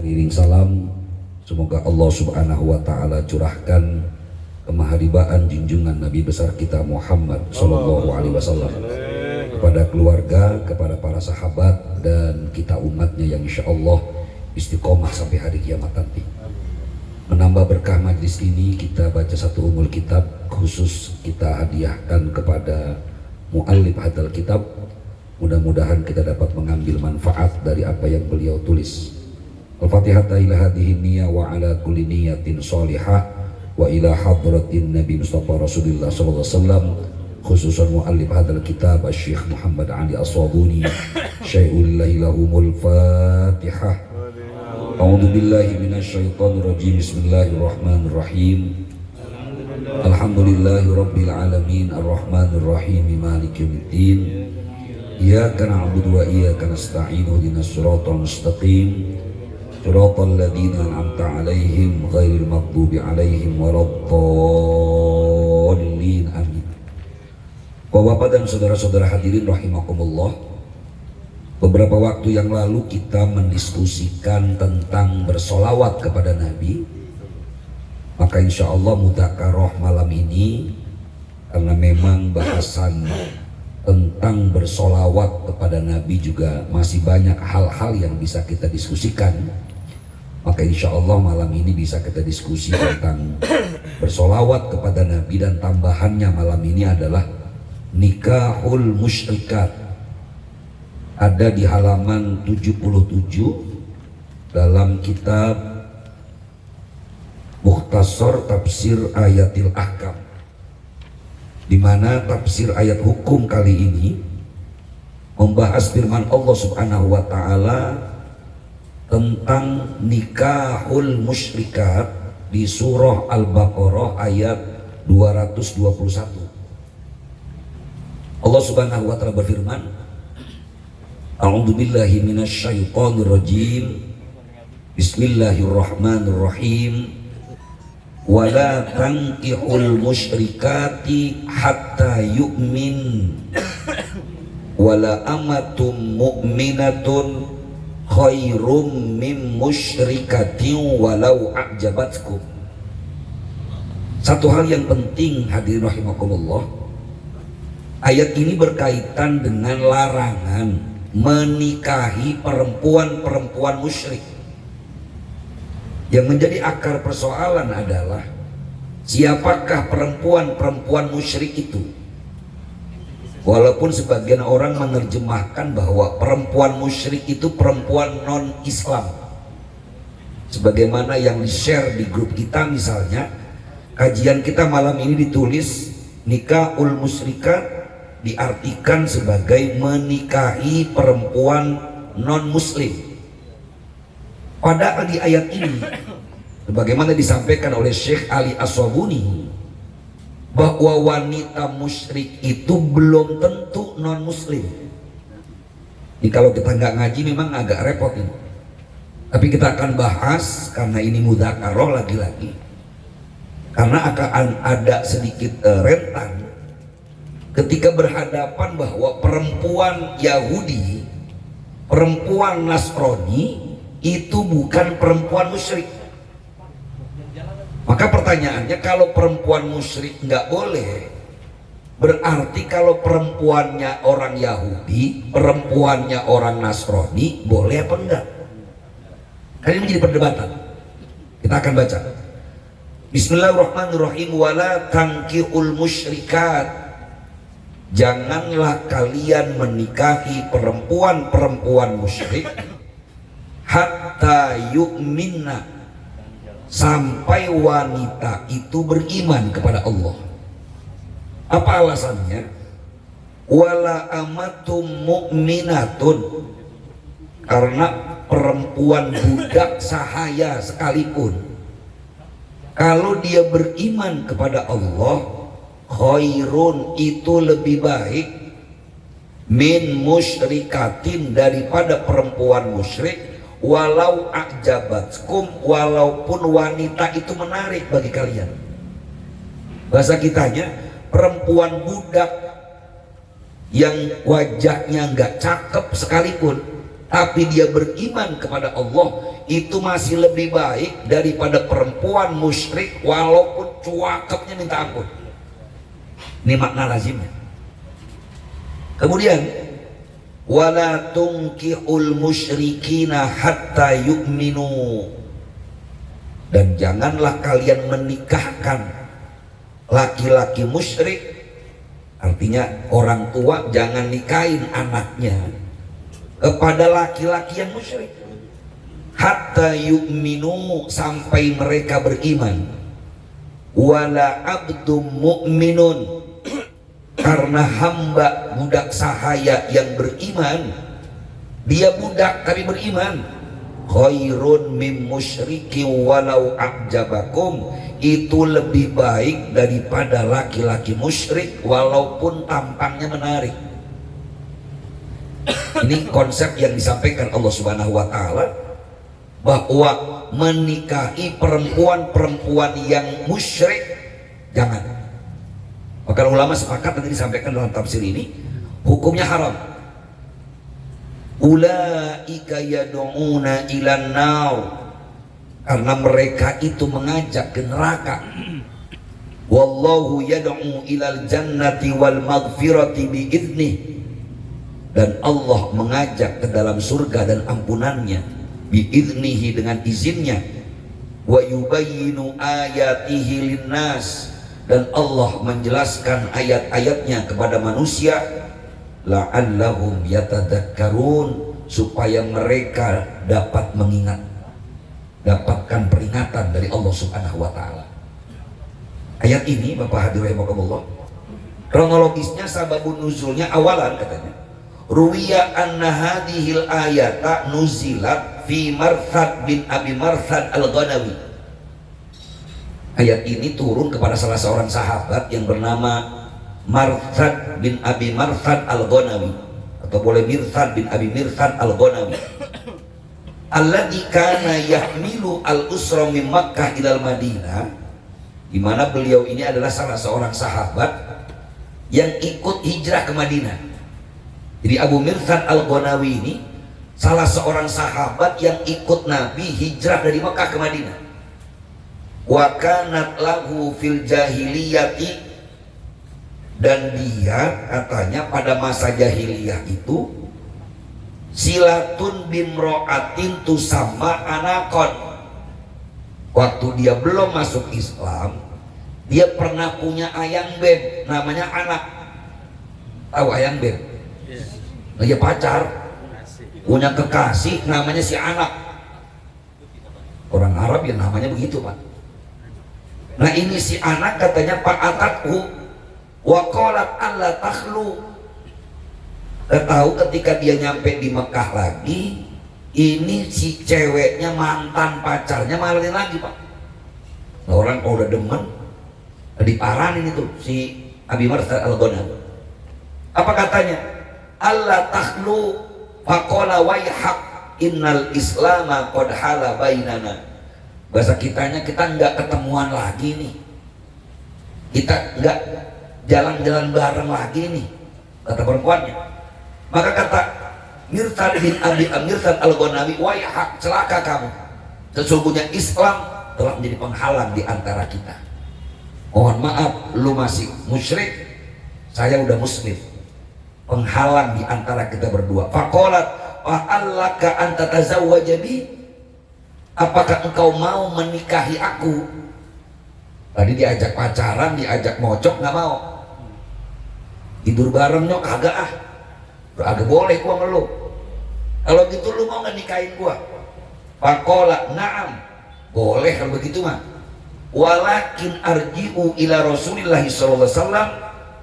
Iring salam, semoga Allah Subhanahu wa Ta'ala curahkan kemaharibaan junjungan Nabi besar kita Muhammad Sallallahu Alaihi Wasallam kepada keluarga, kepada para sahabat, dan kita umatnya yang insya Allah istiqomah sampai hari kiamat nanti. Menambah berkah majlis ini, kita baca satu umul kitab khusus kita hadiahkan kepada muallif hadal kitab. Mudah-mudahan kita dapat mengambil manfaat dari apa yang beliau tulis. Al-Fatihah ila hadhihi niyyah wa ala kulli niyatin shalihah wa ila hadratin Nabi Mustafa Rasulullah sallallahu alaihi wasallam, khususan muallif hadzal kitab Syekh Muhammad Ali As-Sabuni syai'ulillahi lahumul Fatihah. A'udzu billahi minasyaitonir rajim. Bismillahirrahmanirrahim. Alhamdulillahi rabbil alamin arrahmanir rahim maliki yaumiddin. Iyyaka na'budu wa iyyaka nasta'in ihdinas siratal mustaqim siratal ladzina an'amta 'alaihim ghairil maghdubi 'alaihim waladdallin. Amin. Bapak-bapak dan saudara-saudara hadirin rahimakumullah, beberapa waktu yang lalu kita mendiskusikan tentang bersolawat kepada Nabi. Maka insya Allah mudzakarah malam ini, karena memang bahasan tentang bersolawat kepada Nabi juga masih banyak hal-hal yang bisa kita diskusikan. Maka insya Allah malam ini bisa kita diskusi tentang bersolawat kepada Nabi, dan tambahannya malam ini adalah nikahul musyrikat. Ada di halaman 77 dalam kitab Mukhtasar Tafsir Ayatil Ahkam, di mana tafsir ayat hukum kali ini membahas firman Allah Subhanahu wa Ta'ala tentang nikahul musyrikat di surah Al-Baqarah ayat 221. Allah Subhanahu wa Ta'ala berfirman, A'udzu billahi minasyaitonir rajim. Bismillahirrahmanirrahim. Wala tankihul musyrikati hatta yu'min wala amatum mu'minatun khairum min musyrikatin walau a'jabatkum. Satu hal yang penting hadirin rahimakumullah, ayat ini berkaitan dengan larangan menikahi perempuan-perempuan musyrik. Yang menjadi akar persoalan adalah siapakah perempuan-perempuan musyrik itu? Walaupun sebagian orang menerjemahkan bahwa perempuan musyrik itu perempuan non-Islam, sebagaimana yang di-share di grup kita. Misalnya kajian kita malam ini ditulis nikahul musyrikat diartikan sebagai menikahi perempuan non-muslim. Padahal di ayat ini, sebagaimana disampaikan oleh Syekh Ali As-Sabuni, bahwa wanita musyrik itu belum tentu non muslim. Ini kalau kita nggak ngaji memang agak repot ini. Tapi kita akan bahas karena ini mudzakarah lagi-lagi. Karena akan ada sedikit rentan ketika berhadapan bahwa perempuan Yahudi, perempuan Nasrani itu bukan perempuan musyrik. Maka pertanyaannya, kalau perempuan musyrik nggak boleh, berarti kalau perempuannya orang Yahudi, perempuannya orang Nasrani, boleh apa enggak? Kan ini menjadi perdebatan. Kita akan baca. Bismillahirrahmanirrahim. Wala tankihul musyrikat. Janganlah kalian menikahi perempuan-perempuan musyrik hatta yu'minna, sampai wanita itu beriman kepada Allah. Apa alasannya? Wala amatum mu'minatun, karena perempuan budak sahaya sekalipun, kalau dia beriman kepada Allah, khairun, itu lebih baik, min musyrikatin, daripada perempuan musyrik, walau a'jabatkum, walaupun wanita itu menarik bagi kalian. Bahasa kitanya, perempuan budak yang wajahnya nggak cakep sekalipun, tapi dia beriman kepada Allah, itu masih lebih baik daripada perempuan musyrik walaupun cuakepnya minta ampun. Ini makna lazimnya. Kemudian wala tunkihul musyrikina hatta yu'minu, dan janganlah kalian menikahkan laki-laki musyrik, artinya orang tua jangan nikahin anaknya kepada laki-laki yang musyrik, hatta yu'minu, sampai mereka beriman. Wala abdum mu'minun, karena hamba budak sahaya yang beriman, dia budak tapi beriman, khairun min musyriki walau a'jabakum, itu lebih baik daripada laki-laki musyrik walaupun tampangnya menarik. Ini konsep yang disampaikan Allah Subhanahu wa taala, bahwa menikahi perempuan-perempuan yang musyrik jangan. Maka ulama sepakat, nanti disampaikan dalam tafsir ini, hukumnya haram. Ulaika yad'una ilan nar, karena mereka itu mengajak ke neraka. Wallahu yad'u ilal jannati wal maghfirati biiznih, dan Allah mengajak ke dalam surga dan ampunannya, biiznihi, dengan izinnya. Wa yubayyinu ayatihi linnas, dan Allah menjelaskan ayat-ayatnya kepada manusia, la'allahum yatadakkarun, supaya mereka dapat mengingat, dapatkan peringatan dari Allah Subhanahu wa taala. Ayat ini Bapak hadirin rahimakumullah, kronologisnya sababun nuzulnya awalan katanya, ruwiya anna hadhil ayata nuzilat fi Marthad bin Abi Marthad al-Ghanawi. Ayat ini turun kepada salah seorang sahabat yang bernama Marthad bin Abi Marthad al-Ghanawi, atau boleh Mirthad bin Abi Mirthad al-Ghanawi, alladzi kana yahmilu al-usra min Makkah ilal Madinah, di mana beliau ini adalah salah seorang sahabat yang ikut hijrah ke Madinah. Jadi Abu Mirthad al-Ghanawi ini salah seorang sahabat yang ikut Nabi hijrah dari Makkah ke Madinah. Wa kanat lahu fil jahiliyati, dan dia katanya pada masa jahiliyah itu silatun bimro'atin tusamma anakon. Waktu dia belum masuk Islam, dia pernah punya ayang beb namanya anak. Tahu ayang beb? Dia pacar, punya kekasih namanya si anak. Orang Arab ya namanya begitu, Pak. Nah ini si anak katanya Pak Atatku wa qalat alla takhlu. Tahu ketika dia nyampe di Mekah lagi, ini si ceweknya mantan pacarnya malahin lagi, Pak. Nah, orang kalau udah demen diparanin itu si Abi Marthad al-Ghanawi. Apa katanya? Alla takhlu faqala wayhaq innal islama qad hala bainana. Bahasa kitanya, kita nggak ketemuan lagi nih, kita nggak jalan-jalan bareng lagi nih, kata perempuannya. Maka kata Mirthad bin Abi Mirthad al-Ghanawi, wayhak, celaka kamu, sesungguhnya Islam telah menjadi penghalang di antara kita. Mohon maaf, lu masih musyrik, saya udah muslim, penghalang di antara kita berdua. Faqalat fa'allaka anta tazawwaja bi, apakah engkau mau menikahi aku? Tadi diajak pacaran, diajak mocok, nggak mau. Tidur bareng nyok, kagak ah, agak boleh gua ngeluh. Kalau gitu lu mau nggak nikahin gua? Faqala na'am, boleh kalau begitu mah. Walakin arji'u ila Rasulillah sallallahu alaihi wasallam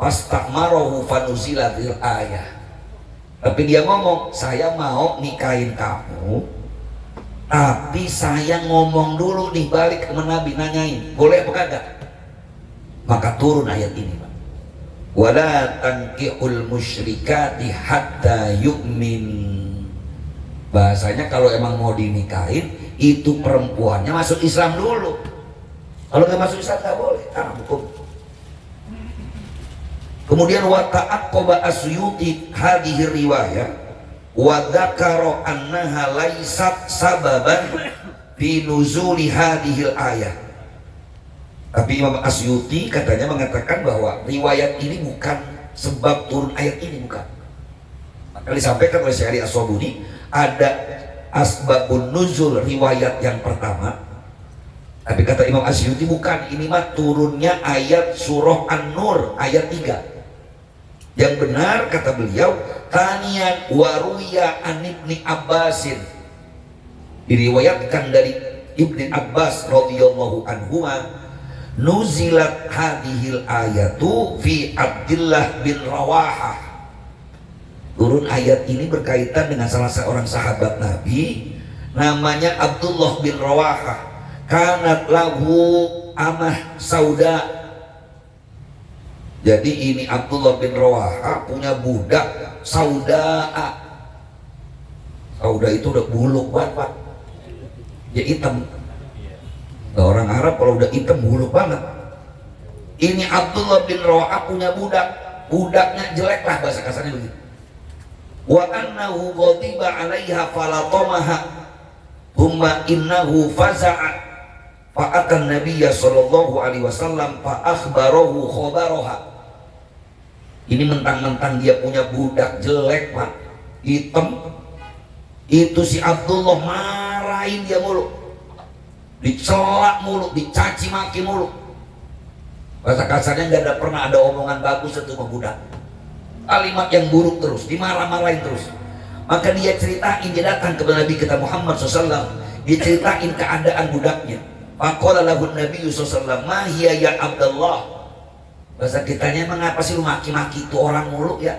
fastamarahu fanuzilatil ayah. Tapi dia ngomong, saya mau nikahin kamu, tapi saya ngomong dulu nih, balik ke Nabi nanyain boleh apa kagak. Maka turun ayat ini, Pak. Wala tankihul musyrikati hatta yu'min. Bahasanya kalau emang mau dinikahin, itu perempuannya masuk Islam dulu. Kalau nggak masuk Islam nggak boleh, karena hukum. Kemudian wa ta'aqqaba Asyuti hadhihi riwayah wa dzakara annaha laysat sababan fi nuzuli hadhil ayat. Tapi Imam Asyuti katanya mengatakan bahwa riwayat ini bukan sebab turun ayat ini, bukan. Maka disampaikan oleh Syekh Ali As-Sabuni ada asbabun nuzul riwayat yang pertama. Tapi kata Imam Asyuti bukan, ini mah turunnya ayat surah An-Nur ayat 3. Yang benar kata beliau, tanian waruya an Ibni Abbasin, diriwayatkan dari Ibni Abbas radhiyallahu anhuma, nuzilat hadhil ayatu fi Abdullah bin Rawahah. Turun ayat ini berkaitan dengan salah seorang sahabat Nabi namanya Abdullah bin Rawahah. Kanat lahu amah sauda. Jadi ini Abdullah bin Rawahah punya budak saudaa. Sauda itu udah buluk banget, Pak. Dia hitam. Nah, orang Arab kalau udah hitam buluk banget. Ini Abdullah bin Rawahah punya budak, budaknya jelek lah bahasa kasarnya begitu. Wa annahu ghadiba 'alaiha falatamaha thumma innahu faza'a fa'atan nabiyya sallallahu alaihi wasallam fa akhbarahu khabaraha. Ini mentang-mentang dia punya budak jelek, Pak, hitam. Itu si Abdullah marahin dia mulu, dicelak mulu, dicaci maki mulu. Bahasa kasarnya nggak ada pernah ada omongan bagus itu sama budak. Kalimat yang buruk terus, dimarah-marahin terus. Maka dia ceritain, dia datang kepada Nabi kita Muhammad SAW, dia ceritain keadaan budaknya. Faqala lahu Nabi SAW, ma hiya ya Abdullah. Bahasa kitanya, emang apa sih lu maki-maki itu orang mulu ya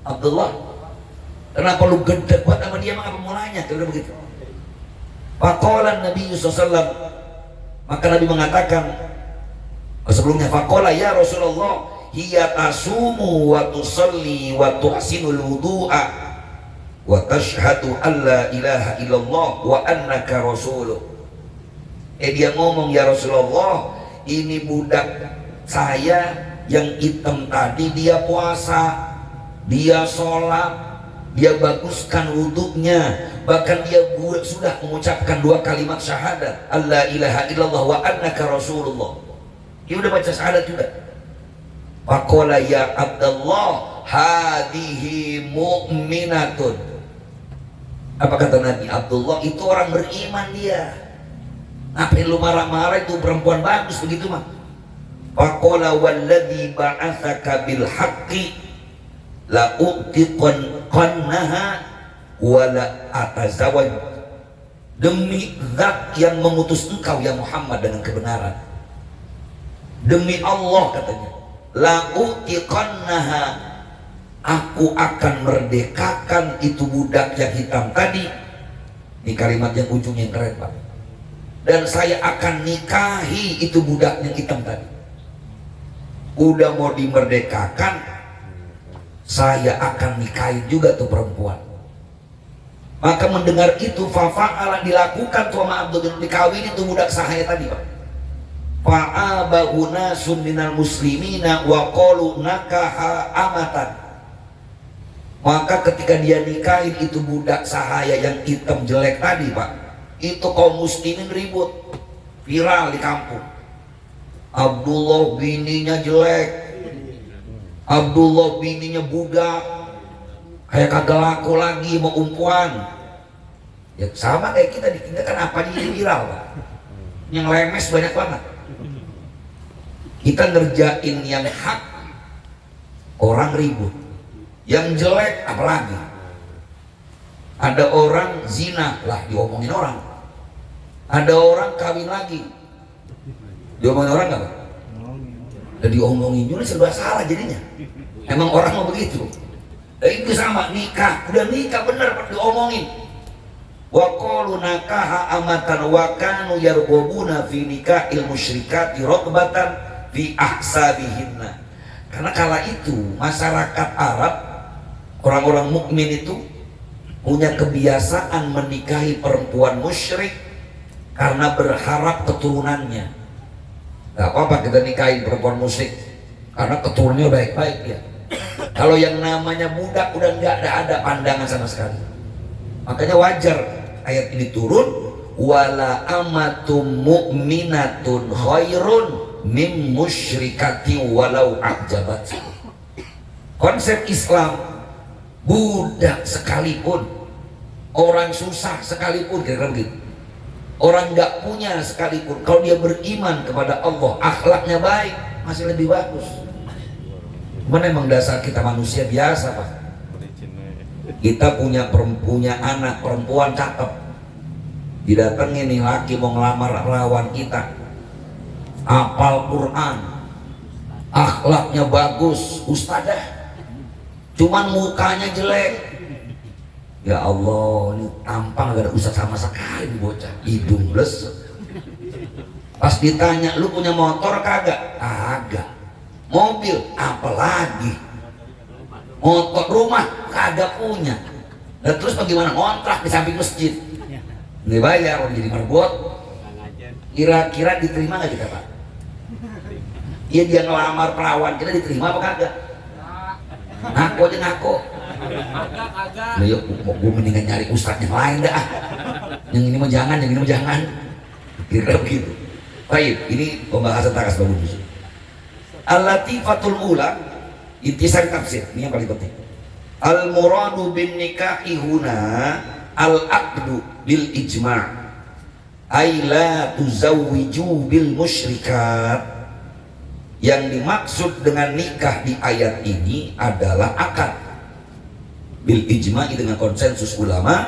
Abdullah? Kenapa lu gede buat sama dia, emang apa mulanya? Kira begitu. Faqala Nabi SAW, maka Nabi mengatakan sebelumnya, faqala ya Rasulullah, hiya tasumu wa tusalli wa tuhsinul wudu'a wa tashhadu an la ilaha illallah wa annaka rasuluh. Dia ngomong, ya Rasulullah, ini budak saya yang hitam tadi, dia puasa, dia sholat, dia baguskan wudhunya, bahkan dia sudah mengucapkan 2 kalimat syahadat, alla ilaha illallah wa annaka rasulullah. Dia udah baca syahadat juga. Faqala ya Abdullah, hadihi mu'minatun. Apa kata Nabi? Abdullah itu orang beriman dia. Ngapain lu marah-marah, itu perempuan bagus begitu mah. Faqala walladzi ba'atsaka bil haqqi la u'tiqannaha wa la atazawaj. Demi zat yang mengutus engkau ya Muhammad dengan kebenaran, demi Allah katanya, la u'tiqannaha, aku akan merdekakan itu budak yang hitam tadi. Ini kalimat yang ujungnya keren, Pak. Dan saya akan nikahi itu budak yang hitam tadi. Udah mau dimerdekakan, saya akan nikahi juga tuh perempuan. Maka mendengar itu, fafa'ala, dilakukan tuh sama Abdul, dikawin itu budak sahaya tadi, Pak. Fa'abahu nasun minal muslimina wa qalu nakaha amatan. Maka ketika dia nikahin itu budak sahaya yang hitam jelek tadi, Pak, itu kaum muslimin ribut, viral di kampung. Abdullah bininya jelek, Abdullah bininya budak, kayak kagak laku lagi, mau umpuan. Ya sama kayak kita kan apa jadi viral, Pak. Yang lemes banyak banget. Kita ngerjain yang hak, orang ribut. Yang jelek apalagi. Ada orang zina, lah diomongin orang. Ada orang kawin lagi, diomongin orang nggak? Dan diomongin juga serba salah jadinya. Emang orang mau begitu. Dan itu sama, nikah, udah nikah bener diomongin. Wa qalu nakaha amatan wa kanu yarghubuna fi nikahil musyrikati raqbatan fi ahsabihinna. Karena kala itu masyarakat Arab, orang-orang mukmin itu punya kebiasaan menikahi perempuan musyrik karena berharap keturunannya. Gak apa-apa kita nikahin perempuan musyrik karena keturunannya baik-baik ya. Kalau yang namanya budak udah nggak ada pandangan sama sekali. Makanya wajar ayat ini turun, wala amatum mu'minatun khairun min musyrikati walau a'jabat. Konsep Islam, budak sekalipun, orang susah sekalipun, kira-kira begitu, orang nggak punya sekalipun, kalau dia beriman kepada Allah, akhlaknya baik, masih lebih bagus. Cuman emang dasar kita manusia biasa Pak, kita punya anak perempuan cakep, didatengin nih laki mau ngelamar lawan kita, hafal Quran, akhlaknya bagus, ustadzah, cuman mukanya jelek. Ya Allah, ini tampang gak ada ustadz sama sekali bocah, hidung bles. Pas ditanya, lu punya motor kagak? Kagak. Mobil apalagi, motor, rumah kagak punya. Dan terus bagaimana ngontrak di samping masjid, nggak bayar, orang jadi marbot. Kira-kira diterima nggak kita Pak? Iya, dia ngelamar perawan kita, diterima apa kagak? Ngaku aja ngaku. Nah, yuk, gue mendingan nyari ustadz yang lain dah. Yang ini mah jangan, yang ini mah jangan. Kira-kira begitu. Baik, ini pembahasan takas bagus. Al-latifatul ula, intisari tafsir, ini yang paling penting. Al-muradu bin nikahi huna al-aqdu bil ijma' ay la tuzawwiju bil musyrikat. Yang dimaksud dengan nikah di ayat ini adalah akad bil ijma' dengan konsensus ulama,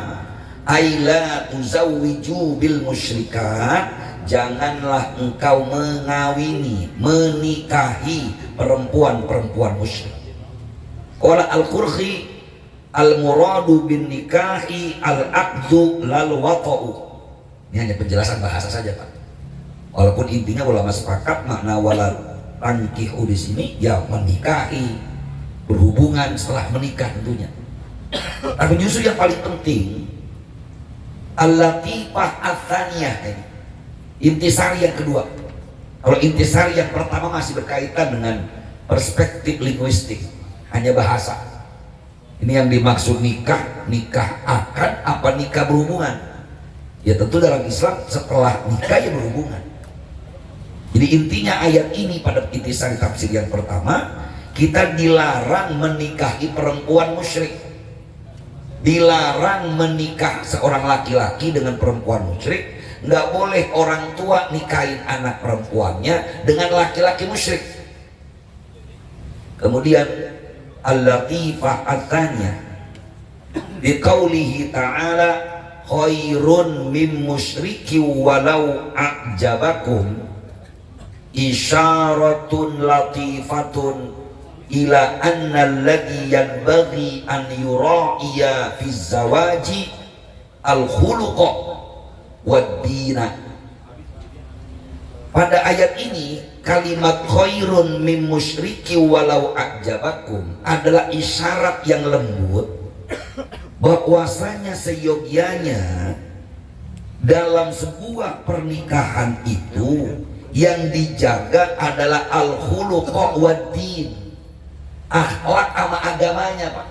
ay la tuzawwiju bil musyrikat, janganlah engkau mengawini, menikahi perempuan-perempuan musyrik. Qala al-Qurhi al-muradu bin nikahi al-aqdu lal wata'u. Ini hanya penjelasan bahasa saja Pak, walaupun intinya ulama sepakat makna wala tankihu di sini ya menikahi, berhubungan setelah menikah tentunya. Tapi justru yang paling penting al-latifah ats-tsaniyah ini, intisari yang kedua. Kalau intisari yang pertama masih berkaitan dengan perspektif linguistik, hanya bahasa. Ini yang dimaksud nikah, nikah akad apa nikah berhubungan? Ya tentu dalam Islam setelah nikah ya berhubungan. Jadi intinya ayat ini pada intisari tafsir yang pertama, kita dilarang menikahi perempuan musyrik, dilarang menikah seorang laki-laki dengan perempuan musyrik. Nggak boleh orang tua nikahin anak perempuannya dengan laki-laki musyrik. Kemudian al-latifah ats-tsaniyah biqaulihi ta'ala khairun mim musyriki walau a'jabakum isyaratun latifatun ila anna alladhi yanbaghi an yura'iya fi zawaji al-khuluqa wad-dina. Pada ayat ini kalimat khairun mim musyriki walau a'jabakum adalah isyarat yang lembut bahwasanya seyogyanya dalam sebuah pernikahan itu yang dijaga adalah al-khuluqa wad-din, akhlak sama agamanya Pak.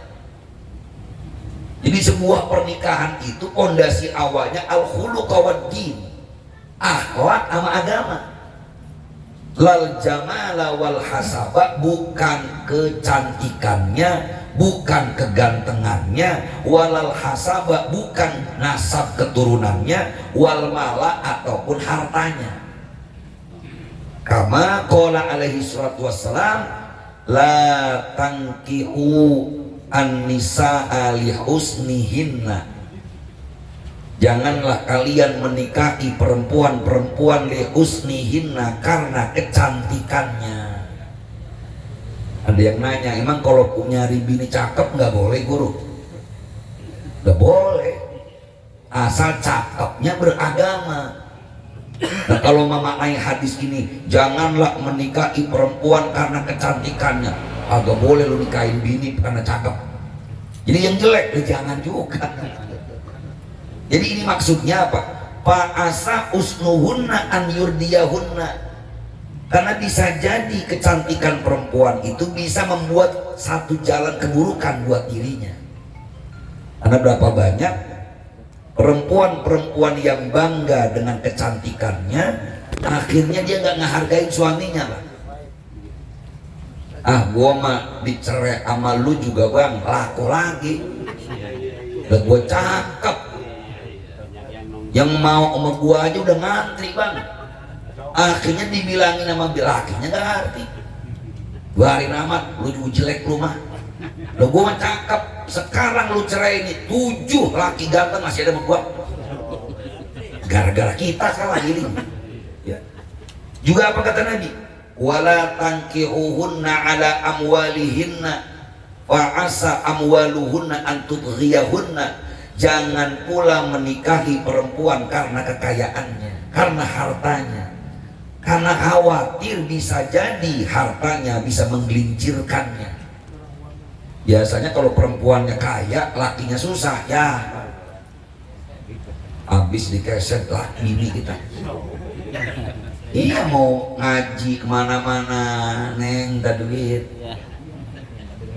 Jadi sebuah pernikahan itu pondasi awalnya al-khuluqa wad-din, akhlak sama agama. Lal jamala wal hasaba, bukan kecantikannya, bukan kegantengannya, walal hasaba, bukan nasab keturunannya, wal mala ataupun hartanya. Kama qala alaihi salatu wassalam la tankihu an-nisaa li husnihinna, janganlah kalian menikahi perempuan-perempuan li husnihinna karena kecantikannya. Ada yang nanya, emang kalau punya bini cakep nggak boleh guru? Nggak boleh, asal cakepnya beragama. Nah kalau memaknai hadis ini, janganlah menikahi perempuan karena kecantikannya, agak boleh lu nikahin bini karena cakep. Jadi yang jelek jangan juga. Jadi ini maksudnya apa? Fa'asa usnuhunna an yurdiyahunna, karena bisa jadi kecantikan perempuan itu bisa membuat satu jalan keburukan buat dirinya. Karena berapa banyak Perempuan-perempuan yang bangga dengan kecantikannya, akhirnya dia nggak ngehargain suaminya, Bang. Ah, gua mah dicerai sama lu juga, Bang, laku lagi. Udah gua cakep, yang mau sama gua aja udah ngantri, Bang. Akhirnya dibilangin sama lakinya nggak ngerti. Barin amat, lu juga jelek lu mah. Lo gua mah cakep, sekarang lu cerai ini 7 laki ganteng masih ada sama gua. Gara-gara kita salah ini. Ya. Juga apa kata Nabi? Wala tankihuhunna ala amwalihinna wa asa amwaluhunna an tudghiyahunna. Jangan pula menikahi perempuan karena kekayaannya, karena hartanya. Karena khawatir bisa jadi hartanya bisa menggelincirkannya. Biasanya kalau perempuannya kaya, lakinya susah, ya habis dikeset lah ini kita. Iya, mau ngaji kemana-mana, Neng, tak duit.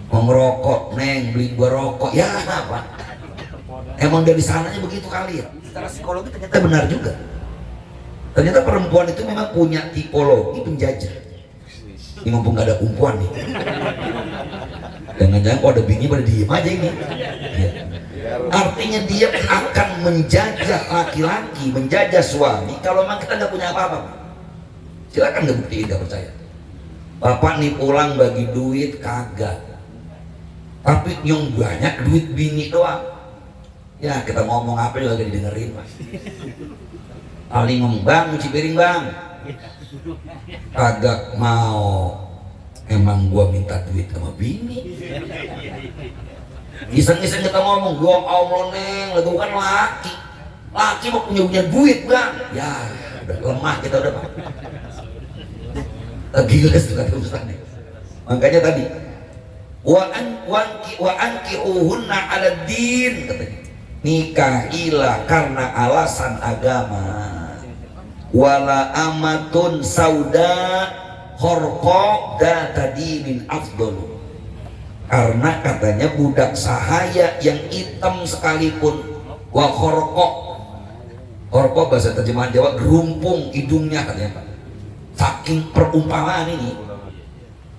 Mau ngerokok, Neng, beli gua rokok, ya apa? Emang dari sananya begitu kali ya. Secara psikologi ternyata benar juga. Ternyata perempuan itu memang punya tipologi penjajah. Ini mumpung gak ada kumpuan nih. Jangan-jangan kalau ada bini pada diem aja ini. Ya. Artinya dia akan menjajah laki-laki, menjajah suami kalau memang kita nggak punya apa-apa. Silakan nggak buktiin, nggak percaya. Bapak nih pulang bagi duit kagak. Tapi yang banyak duit bini doang. Ya kita ngomong apa juga gak didengerin, Mas. Paling ngomong, Bang, cuci piring, Bang. Kagak mau. Emang gua minta duit sama bini. Iseng-iseng kita ngomong, gua Allah, Neng, lagu kan laki. Laki mau punya duit, Bang. Ya, udah lemah kita udah, Bang. Gila tuh kata Ustaz nih. Makanya tadi wa ankihuhunna 'ala din, katanya. Nikahilah karena alasan agama. Wala amatun sauda khorqa datadinin afdalu. Karena katanya budak sahaya yang hitam sekalipun, wa khorqa, khorqa bahasa terjemahan Jawa gerumpung hidungnya katanya, Pak. Saking perumpamaan ini,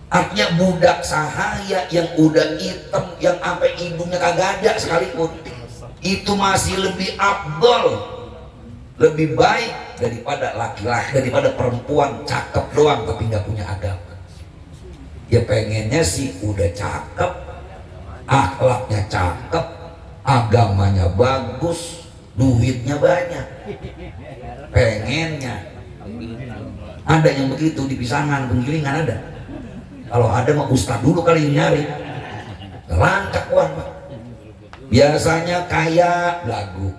artinya budak sahaya yang udah hitam, yang sampai hidungnya kagak ada sekalipun, itu masih lebih afdol, lebih baik daripada laki-laki, daripada perempuan cakep doang tapi nggak punya agama. Ya pengennya sih udah cakep, akhlaknya cakep, agamanya bagus, duitnya banyak. Pengennya ada yang begitu di Pisangan, Penggilingan ada. Kalau ada mah ustad dulu kali yang nyari. Lancak uang, Pak. Biasanya kaya belagu,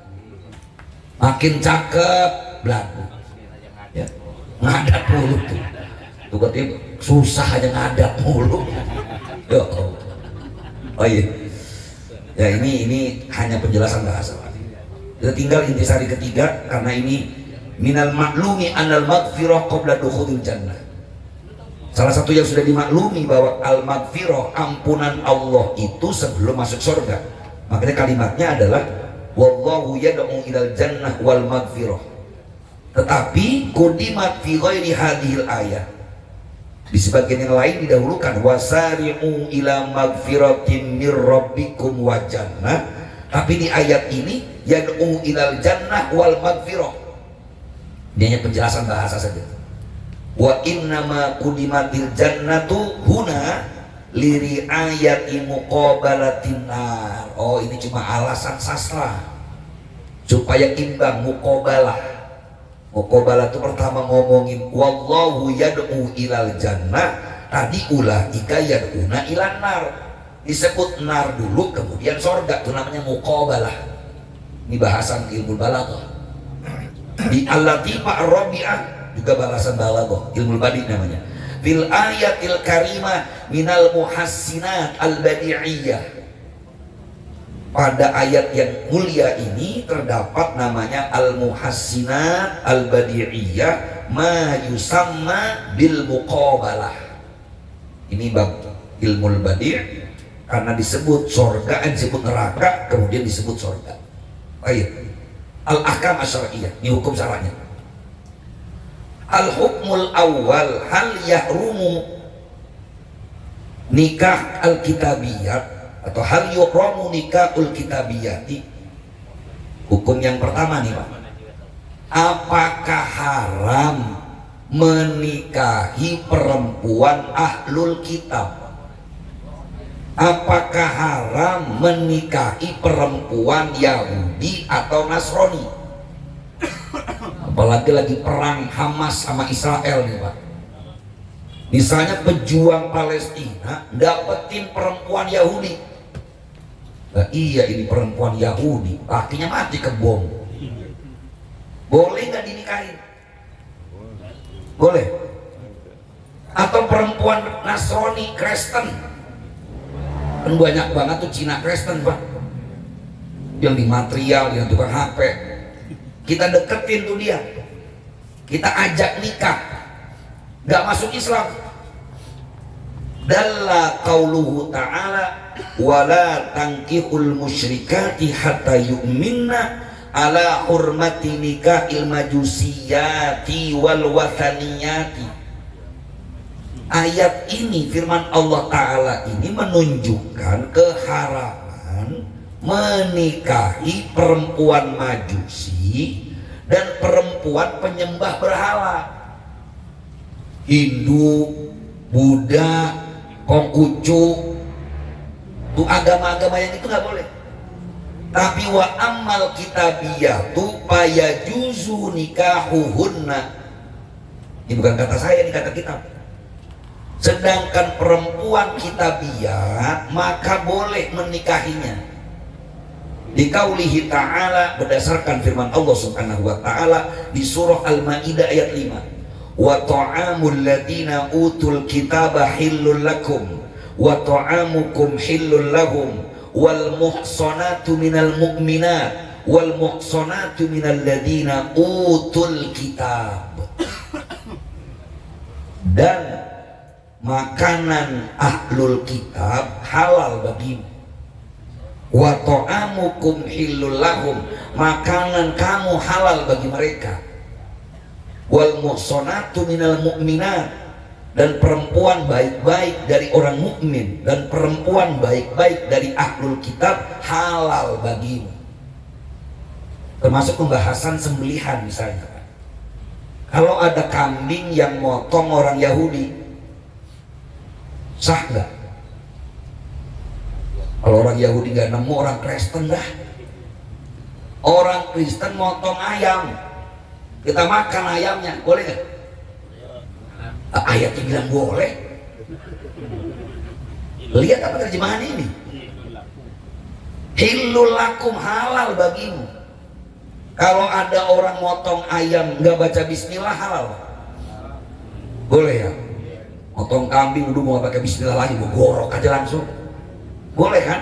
makin cakep belagu, ya ngadat mulu tuh. Tuh katanya susah aja ngadat mulu. Ya Allah. Oh iya. Ya ini hanya penjelasan bahasa. Kita tinggal intisari ketiga, karena ini minal maklumi anal maghfirah qabla dukhulil jannah. Salah satu yang sudah dimaklumi bahwa al maghfirah, ampunan Allah itu sebelum masuk surga. Makanya kalimatnya adalah wallahu yad'u ilal jannah wal maghfirah. Tetapi qudimat fi ghairi hadhil ayat. Di sebagian yang lain didahulukan wasari'u ila maghfiratin mir rabbikum wa jannah. Tapi di ayat ini yad'u ilal jannah wal maghfirah. Dia hanya penjelasan bahasa saja. Wa innama qudimatil jannatu huna liri ayati muqabalatin nar. Oh, ini cuma alasan sastra supaya imbang muqabalah. Muqabalah itu pertama ngomongin wallahu yad'u ilal jannah, tadi ulaika yad'una ilan nar. Disebut nar dulu kemudian sorga, itu namanya muqabalah. Ini bahasan ilmu balaghah. Di al-latifah ar-rabi'ah juga bahasan balaghah, ilmu badi namanya. Fil ayatil karimah minal muhassinat al-badi'iyah. Pada ayat yang mulia ini terdapat namanya al-muhassinat al-badi'iyah ma yusamma bil muqabalah. Ini bab ilmu badi' karena disebut surga, disebut neraka, kemudian disebut surga. Baik. Al-ahkam asyariyah, ini hukum syara'nya. Al-hukmul awal hal yahrumu nikah al-kitabiyat atau hal yuhramu nikahul kitabiyati. Hukum yang pertama nih Pak, apakah haram menikahi perempuan ahlul kitab? Apakah haram menikahi perempuan Yahudi atau Nasrani? Apalagi lagi perang Hamas sama Israel nih Pak. Misalnya pejuang Palestina dapetin perempuan Yahudi. Nah, iya ini perempuan Yahudi, lakinya mati kebom. Boleh nggak dinikahin? Boleh. Atau perempuan Nasrani Kristen, kan banyak banget tuh Cina Kristen Pak, yang di material, yang tukang HP. Kita deketin tuh dia, kita ajak nikah, nggak masuk Islam. Dalla qauluhu ta'ala wala tankihul musyrikati hatta yu'minna ala hurmati nikahil majusiyati wal wathaniyati. Ayat ini, firman Allah Ta'ala ini menunjukkan keharaman menikahi perempuan majusi dan perempuan penyembah berhala, Hindu, Buddha, Konghucu, itu agama-agama yang itu nggak boleh. Tapi wa amal kitabiyatu fayajuzu nikahuhunna. Ini bukan kata saya, ini kata kitab. Sedangkan perempuan kitabiyat maka boleh menikahinya. Diqaulihi ta'ala, berdasarkan firman Allah Subhanahu wa taala di surah Al-Maidah ayat 5. Wa ta'amul ladina utul kitaba hillul lakum wa ta'amukum hillul lahum wal muhsanatu minal mu'minat wal muhsanatu minal ladina utul kitab. Dan makanan ahlul kitab halal bagimu. Wa ta'amukum hillul lahum, makanan kamu halal bagi mereka. Wal muhsanatu minal mu'minat, dan perempuan baik-baik dari orang mukmin dan perempuan baik-baik dari ahlul kitab halal bagimu. Termasuk pembahasan sembelihan misalnya. Kalau ada kambing yang motong orang Yahudi, sah nggak? Kalau orang Yahudi nggak nemu, orang Kristen dah. Orang Kristen motong ayam, kita makan ayamnya, boleh nggak? Ayatnya bilang boleh. Lihat apa terjemahan ini? Hillul lakum, halal bagimu. Kalau ada orang motong ayam nggak baca bismillah, halal? Boleh ya? Motong kambing udah mau pakai bismillah lagi, mau gorok aja langsung, boleh kan?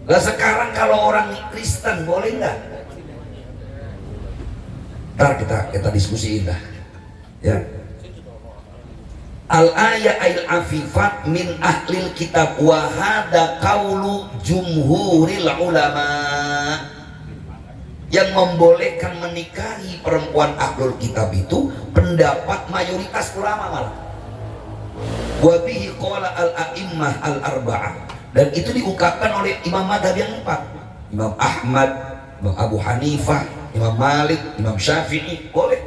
Lah sekarang kalau orang Kristen boleh nggak? Ntar kita diskusiin dah ya. Al ayat al afifat min ahlil kitab wa hada qaulu jumhuril ulama. Yang membolehkan menikahi perempuan ahlul kitab itu pendapat mayoritas ulama malah. Wa bihi qala al-a'immah al-arba'ah, dan itu diungkapkan oleh imam madhab yang 4, Imam Ahmad, Imam Abu Hanifah, Imam Malik, Imam Syafi'i, boleh.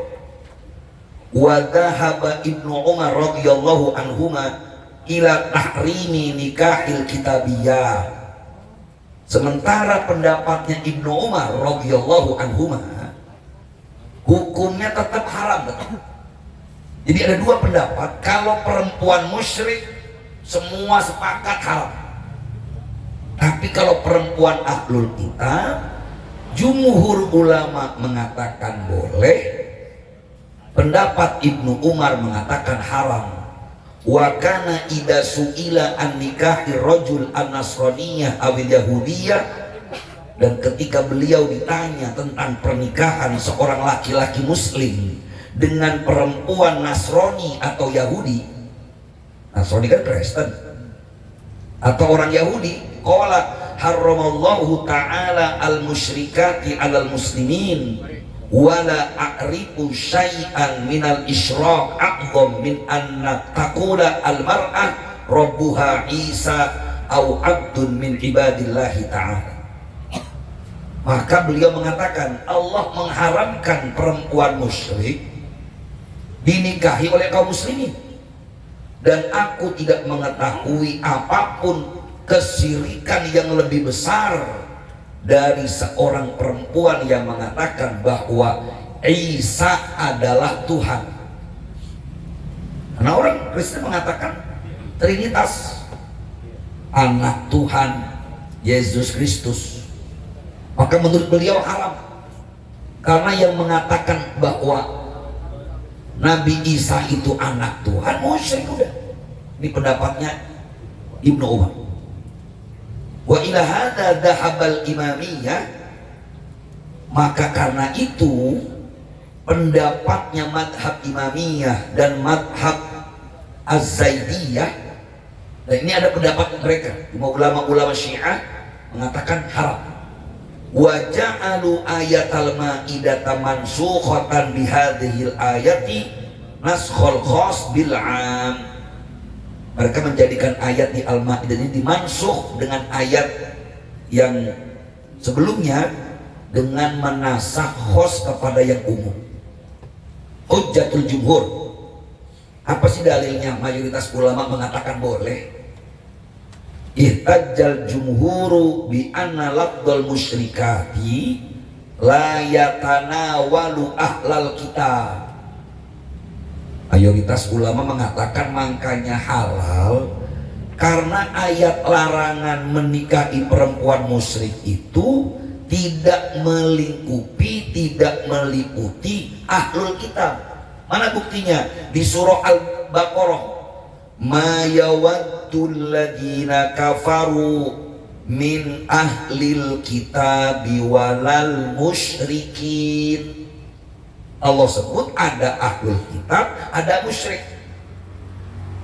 Wa dhahaba Ibnu Umar radhiyallahu anhuma ila tahrimi nikahil kitabiyah. Sementara pendapatnya Ibnu Umar radhiyallahu anhuma hukumnya tetap haram betul. Jadi ada dua pendapat, kalau perempuan musyrik semua sepakat haram. Tapi kalau perempuan ahlul kitab, jumhur ulama mengatakan boleh, pendapat Ibnu Umar mengatakan haram. Wa kana idza su'ila an nikahi rajul an-nasraniyah awil yahudiyah, dan ketika beliau ditanya tentang pernikahan seorang laki-laki muslim dengan perempuan Nasrani atau Yahudi, Nasrani kan Kristen, atau orang Yahudi, qala harramallahu ta'ala al-musyrikati 'alal muslimin wala a'rifu syai'an minal isyraq a'dham min anna taqula al-mar'ah rabbuha Isa au 'abdun min ibadillahi ta'ala. Maka beliau mengatakan Allah mengharamkan perempuan musyrik dinikahi oleh kaum muslimin, dan aku tidak mengetahui apapun kesirikan yang lebih besar dari seorang perempuan yang mengatakan bahwa Isa adalah Tuhan. Karena orang Kristen mengatakan Trinitas, anak Tuhan Yesus Kristus. Maka menurut beliau haram, karena yang mengatakan bahwa Nabi Isa itu anak Tuhan musyrik udah. Ini pendapatnya Ibnu Umar. Wa ila hadza dhahabal imamiyah, maka karena itu pendapatnya madhab imamiyah dan madhab az-zaidiyah, dan ini ada pendapat mereka, ulama-ulama Syiah mengatakan haram. Wa ja'alu ayatal ma'idata mansukhatan bihadhil ayati naskhul khas bil 'am. Mereka menjadikan ayat di Al-Maidah ini dimansuh dengan ayat yang sebelumnya dengan menasakh khos kepada yang umum. Hujjatul jumhur. Apa sih dalilnya? Mayoritas ulama mengatakan boleh. Ihtajjal jumhuru bi anna lafdzul musyrikati la yatanawalu ahlal kitab. Mayoritas ulama mengatakan makanya halal karena ayat larangan menikahi perempuan musyrik itu tidak melingkupi, tidak meliputi ahlul kitab. Mana buktinya? Di surah Al-Baqarah, ma yawaddul ladina kafaru min ahlil kitabi walal musyrikin. Allah sebut ada ahlul kitab, ada musyrik.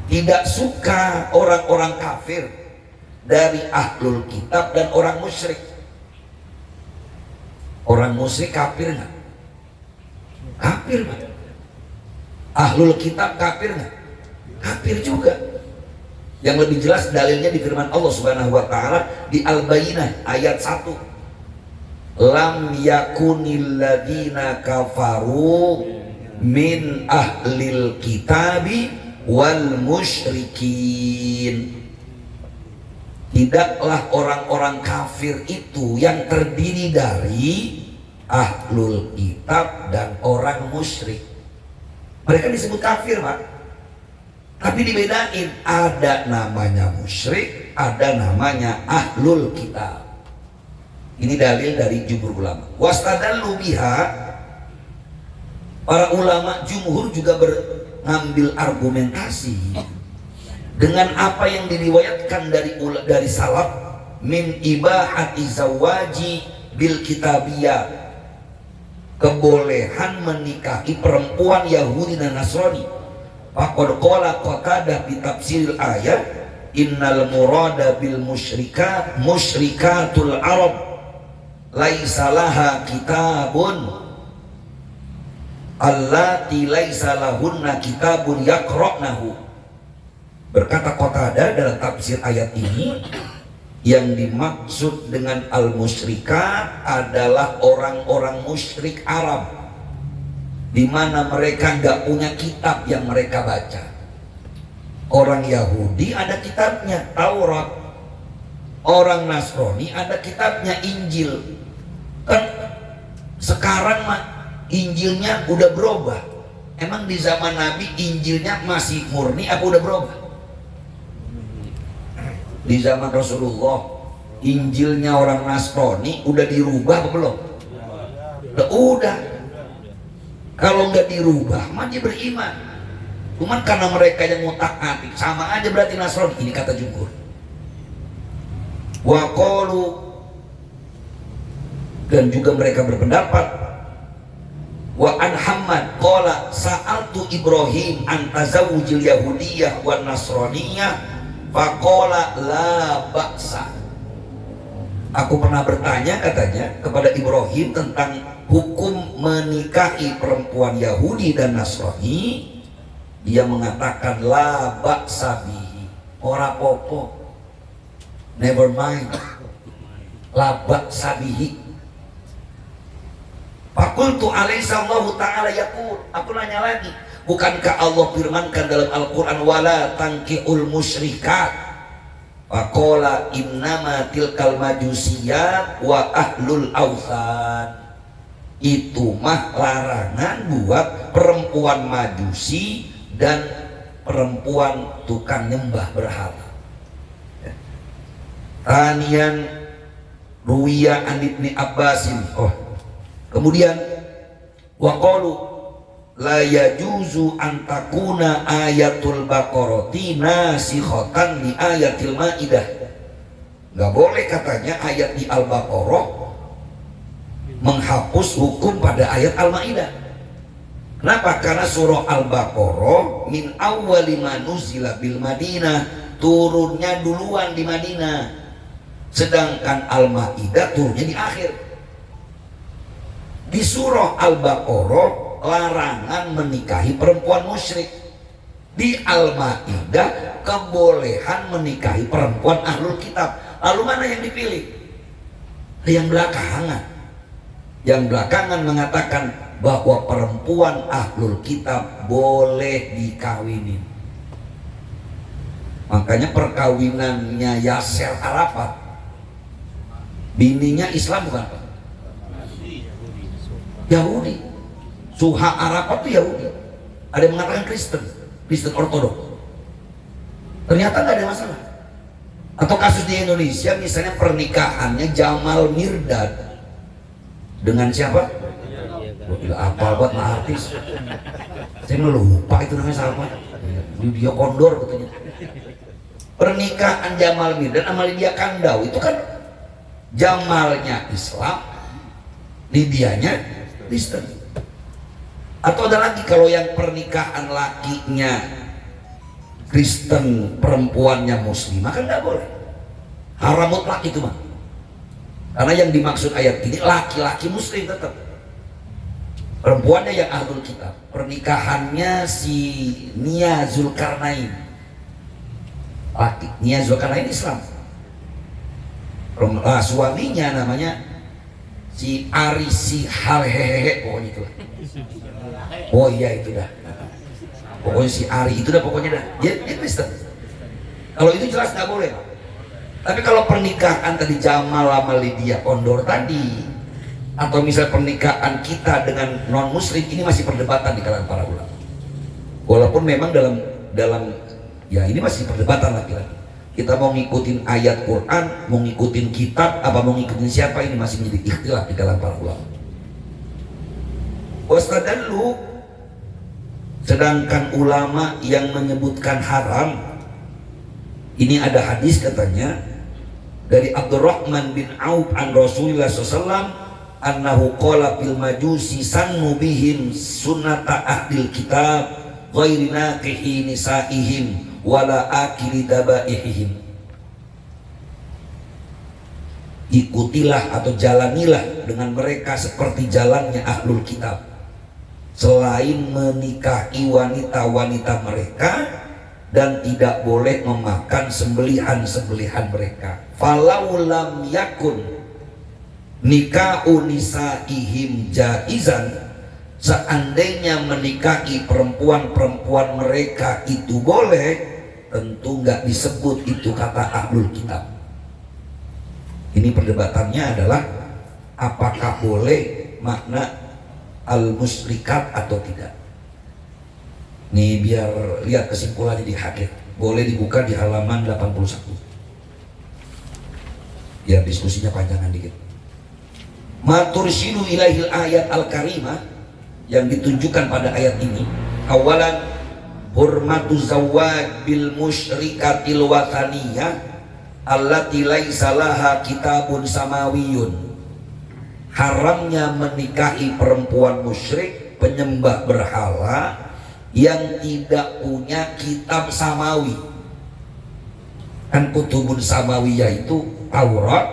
Tidak suka orang-orang kafir dari ahlul kitab dan orang musyrik. Orang musyrik kafir nggak? Kafir nggak? Ahlul kitab kafir nggak? Kafir juga. Yang lebih jelas dalilnya di firman Allah Subhanahu wa taala di Al-Bayyinah ayat 1. Lam yakunil ladina kafaru min ahlil kitabi wal musyrikin. Tidaklah orang-orang kafir itu yang terdiri dari ahlul kitab dan orang musyrik. Mereka disebut kafir, Pak. Tapi dibedain, ada namanya musyrik, ada namanya ahlul kitab. Ini dalil dari jumhur ulama. Wastadallu biha, para ulama jumhur juga mengambil argumentasi dengan apa yang diriwayatkan dari salaf min ibahati zawaji bil kitabiyah, kebolehan menikahi perempuan Yahudi dan Nasrani. Faqad qala Qatadah bi tafsiril ayat innal murada bil musyrikat musyrikatul arab laisa laha kitabun allati laisa lahunna kitabun yaqra'nahu. Berkata Qatadah dalam tafsir ayat ini, yang dimaksud dengan al-musyrikat adalah orang-orang musyrik Arab, di mana mereka nggak punya kitab yang mereka baca. Orang Yahudi ada kitabnya Taurat, orang Nasrani ada kitabnya Injil. Kan sekarang mah Injilnya udah berubah. Emang di zaman Nabi Injilnya masih murni apa udah berubah? Di zaman Rasulullah Injilnya orang Nasrani udah dirubah apa belum? Udah. Kalau nggak dirubah mah dia beriman. Cuman karena mereka yang ngutak-ngatik sama aja berarti Nasrani. Ini kata jumhur. Wa qalu, dan juga mereka berpendapat, wa an Hammad qala sa'altu Ibrahim an tazawujil yahudiyah wan nasraniyah faqala la ba'sa. Aku pernah bertanya katanya kepada Ibrahim tentang hukum menikahi perempuan Yahudi dan Nasrani. Dia mengatakan la ba'sa bihi, ora popo, never mind, la ba'sa bihi. Fakultu alaisa Allah ta'ala yaqul, aku nanya lagi, bukankah Allah firmankan dalam Al-Quran wala tankihul musyrikat, faqala innama tilkal majusiyat wa ahlul awthan. Itu mah larangan buat perempuan majusi dan perempuan tukang nyembah berhala. Tanian ruwiya an ibni Abbasin. Kemudian waqalu la yajuzu an takuna ayatul baqarati nasikhatan li ayatil maidah. Enggak boleh katanya ayat di Al-Baqarah menghapus hukum pada ayat Al-Maidah. Kenapa? Karena surah Al-Baqarah min awwali ma nuzila bil Madinah, turunnya duluan di Madinah. Sedangkan Al-Maidah turunnya di akhir. Di surah Al-Baqarah larangan menikahi perempuan musyrik. Di Al-Maidah kebolehan menikahi perempuan ahlul kitab. Lalu mana yang dipilih? Yang belakangan. Yang belakangan mengatakan bahwa perempuan ahlul kitab boleh dikawinin. Makanya perkawinannya Yasser Arafat, bininya Islam bukan Pak? Yahudi. Suha Arafat itu Yahudi. Ada yang mengatakan Kristen Ortodok. Ternyata nggak ada masalah. Atau kasus di Indonesia misalnya pernikahannya Jamal Mirdad dengan siapa? Apa buat artis? Saya lupa itu namanya siapa. Lydia Kondor katanya. Pernikahan Jamal Mirdad sama Lydia Kandau itu kan Jamalnya Islam, Lydianya Kristen. Atau ada lagi kalau yang pernikahan lakinya Kristen, perempuannya Muslimah, kan nggak boleh. Haram mutlak itu mah. Karena yang dimaksud ayat ini laki-laki Muslim tetap. Perempuannya yang ahlul kitab, pernikahannya si Nia Zulkarnain, laki Nia Zulkarnain Islam, suaminya namanya si Ari si Halhehehe, pokoknya itu. Oh iya itu dah, pokoknya si Ari itu dah, pokoknya dah dia Kristen. Kalau itu jelas nggak boleh. Tapi kalau pernikahan tadi Jamal sama Lydia Kondor tadi, atau misal pernikahan kita dengan non muslim, ini masih perdebatan di kalangan para ulama. Walaupun memang dalam ya ini masih perdebatan lagi-lagi. Kita mau ngikutin ayat Quran, mau ngikutin kitab, apa mau ngikutin siapa, ini masih menjadi ikhtilaf di kalangan para ulama. Wastadallu, sedangkan ulama yang menyebutkan haram, ini ada hadis katanya dari Abdurrahman bin Auf an Rasulullah SAW annahu qala fil majusi sannu bihim sunnata ahlil kitab ghairi naqihi nisaihim wala akili dabaihim. Ikutilah atau jalanilah dengan mereka seperti jalannya ahlul kitab, selain menikahi wanita-wanita mereka dan tidak boleh memakan sembelihan-sembelihan mereka. Falau lam yakun nikahu nisaihim jaizan, seandainya menikahi perempuan-perempuan mereka itu boleh, tentu nggak disebut itu kata ahlul kitab. Ini perdebatannya adalah apakah boleh makna al-musyrikat atau tidak. Nih biar lihat kesimpulannya di hadits, boleh dibuka di halaman 81. Ya diskusinya panjangan dikit. Matursyinu ilaihil ayat al-karimah, yang ditunjukkan pada ayat ini, awalan hurmatu zawwaj bil musyrikatil wathaniyah allati laisa laha kitabun samawiyun. Haramnya menikahi perempuan musyrik penyembah berhala yang tidak punya kitab samawi. Kan kutubun samawiyah itu Taurat,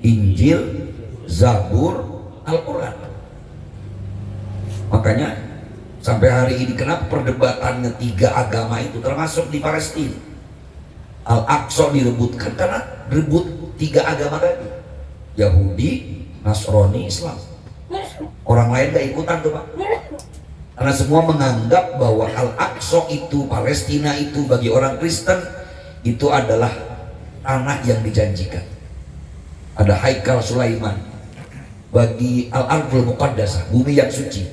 Injil, Zabur, Al-Quran. Makanya sampai hari ini kenapa perdebatannya 3 agama itu, termasuk di Palestina Al-Aqsa direbutkan karena rebut 3 agama tadi, Yahudi, Nasrani, Islam. Orang lain gak ikutan tuh Pak, karena semua menganggap bahwa Al-Aqsa itu, Palestina itu bagi orang Kristen itu adalah tanah yang dijanjikan. Ada Haikal Sulaiman bagi Al-Ardul Muqaddasah, bumi yang suci.